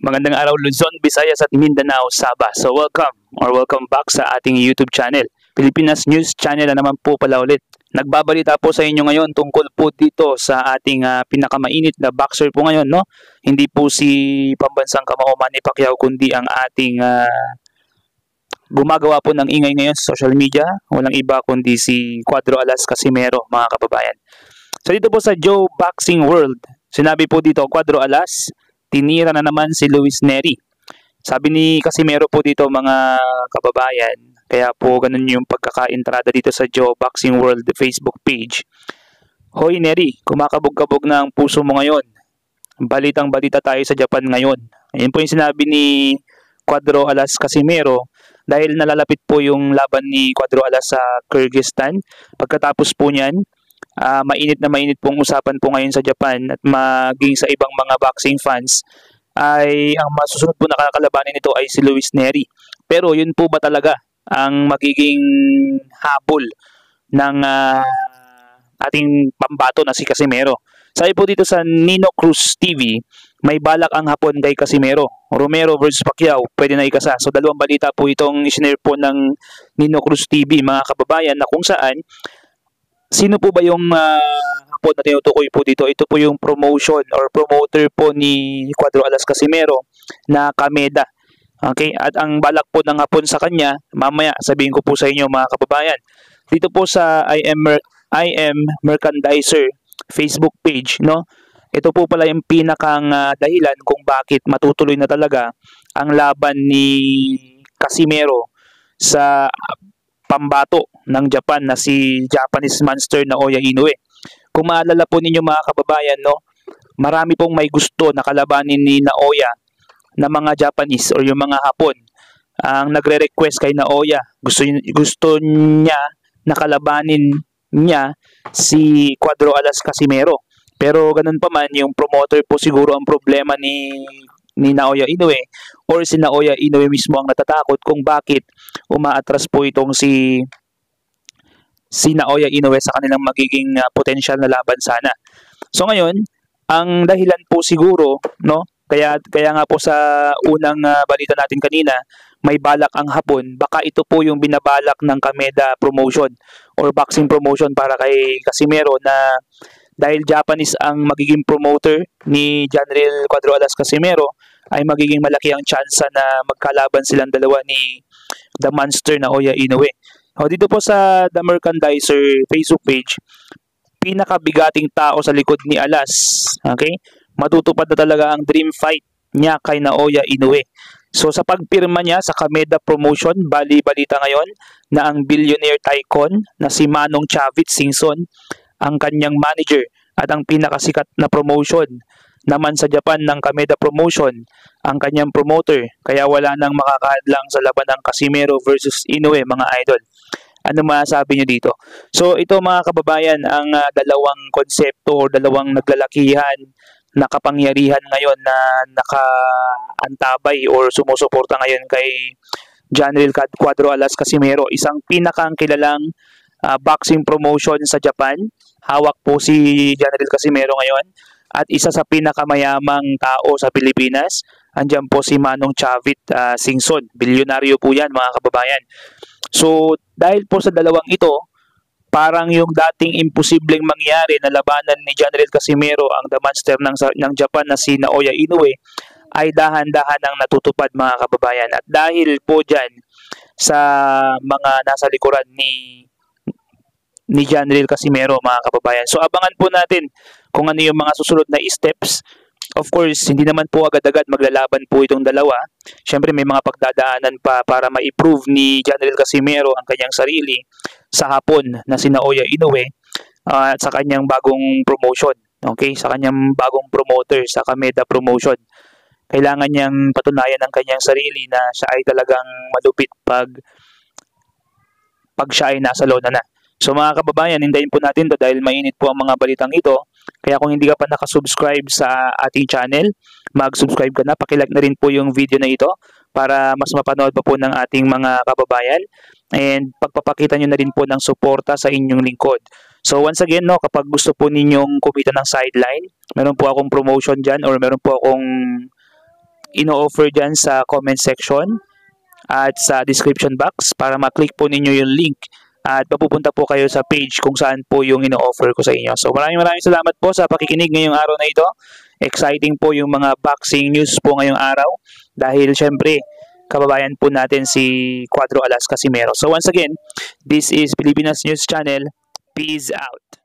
Magandang araw Luzon, Visayas at Mindanao, Sabah. So welcome back sa ating YouTube channel. Pilipinas News Channel na naman po pala ulit. Nagbabalita po sa inyo ngayon tungkol po dito sa ating pinakamainit na boxer po ngayon, no? Hindi po si pambansang kamao Manny Pacquiao kundi ang ating gumagawa po ng ingay ngayon sa social media. Walang iba kundi si Cuadro Alas Casimero, mga kababayan. So dito po sa Joe Boxing World, sinabi po dito, Cuadro Alas, tinira na naman si Luis Nery. Sabi ni Casimero po dito, mga kababayan, kaya po ganun yung pagkakaentrada dito sa Joe Boxing World Facebook page. Hoy Nery, kumakabog-kabog na ang puso mo ngayon. Balitang-balita tayo sa Japan ngayon. Ayun po yung sinabi ni Cuadro Alas Casimero dahil nalalapit po yung laban ni Cuadro Alas sa Kyrgyzstan. Pagkatapos po niyan, mainit na mainit pong usapan po ngayon sa Japan at maging sa ibang mga boxing fans ay ang masusunod po na kakalabanin nito ay si Luis Nery. Pero yun po ba talaga ang magiging habol ng ating pambato na si Casimero? Sabi po dito sa Nino Cruz TV, may balak ang hapon kay Casimero. Romero versus Pacquiao, pwede na ikasa. So dalawang balita po itong isinare po ng Nino Cruz TV, mga kababayan, na kung saan sino po ba yung hapon na tinutukoy po dito? Ito po yung promotion or promoter po ni Cuadro Alas Casimero na Kameda. Okay? At ang balak po ng hapon sa kanya, mamaya sabihin ko po sa inyo, mga kababayan. Dito po sa I am Merchandiser Facebook page, no? Ito po pala yung pinakang dahilan kung bakit matutuloy na talaga ang laban ni Casimero sa pambato ng Japan na si Japanese monster Naoya Inoue. Kung maalala po ninyo, mga kababayan, no, marami pong may gusto na kalabanin ni Naoya na mga Japanese or yung mga Hapon. Ang nagre-request kay Naoya, gusto niya na kalabanin niya si Cuadro Alas Casimero. Pero ganun pa man, yung promoter po siguro ang problema ni Naoya Inoue or si Naoya Inoue mismo ang natatakot kung bakit umaatras po itong si Naoya Inoue sa kanilang magiging potential na laban sana. So ngayon, ang dahilan po siguro, no, kaya nga po sa unang balita natin kanina, may balak ang hapon, baka ito po yung binabalak ng Kameda promotion or boxing promotion para kay Casimero na dahil Japanese ang magiging promoter ni General Cuadro Alas Casimero, ay magiging malaki ang tsansa na magkalaban silang dalawa ni The Monster Naoya Inoue. O, dito po sa The Merchandiser Facebook page, pinakabigating tao sa likod ni Alas, okay? Matutupad na talaga ang dream fight niya kay Naoya Inoue. So sa pagpirma niya sa Kameda Promotion, balita ngayon na ang billionaire tycoon na si Manong Chavit Singson, ang kanyang manager at ang pinakasikat na promotion naman sa Japan ng Kameda Promotion, ang kanyang promoter, kaya wala nang makakahadlang sa laban ng Casimero versus Inoue, mga idol. Ano masasabi nyo dito? So ito, mga kababayan, ang dalawang konsepto o dalawang naglalakihan na kapangyarihan ngayon na nakaantabay or sumusuporta ngayon kay General Cuadro Alas Casimero, isang pinakang kilalang boxing promotion sa Japan. Hawak po si General Casimero ngayon. At isa sa pinakamayamang tao sa Pilipinas, andyan po si Manong Chavit Singson. Bilyonaryo po yan, mga kababayan. So dahil po sa dalawang ito, parang yung dating imposibleng mangyari na labanan ni General Casimero, ang the monster ng Japan na si Naoya Inoue, ay dahan-dahan ang natutupad, mga kababayan. At dahil po dyan sa mga nasa likuran ni General Casimero, mga kababayan. So abangan po natin kung ano yung mga susunod na steps. Of course, hindi naman po agad-agad maglalaban po itong dalawa. Siyempre may mga pagdadaanan pa para ma-improve ni General Casimero ang kanyang sarili sa hapon na si Naoya Inoue at sa kanyang bagong promotion. Okay? Sa kanyang bagong promoter sa Kameda Promotion. Kailangan niyang patunayan ang kanyang sarili na siya ay talagang malupit pag siya ay nasa lona na. So mga kababayan, hintayin po natin to dahil mainit po ang mga balitang ito. Kaya kung hindi ka pa nakasubscribe sa ating channel, mag-subscribe ka na. Pakilike na rin po yung video na ito para mas mapanood pa po ng ating mga kababayan. And pagpapakita nyo na rin po ng suporta sa inyong lingkod. So once again, no, kapag gusto po ninyong kumita ng sideline, meron po akong promotion dyan or meron po akong ino-offer dyan sa comment section at sa description box para maklik po ninyo yung link at mapupunta po kayo sa page kung saan po yung ino-offer ko sa inyo. So maraming salamat po sa pakikinig ngayong araw na ito. Exciting po yung mga boxing news po ngayong araw dahil syempre kababayan po natin si Cuadro Alas Casimero. So once again, this is Pilipinas News Channel. Peace out.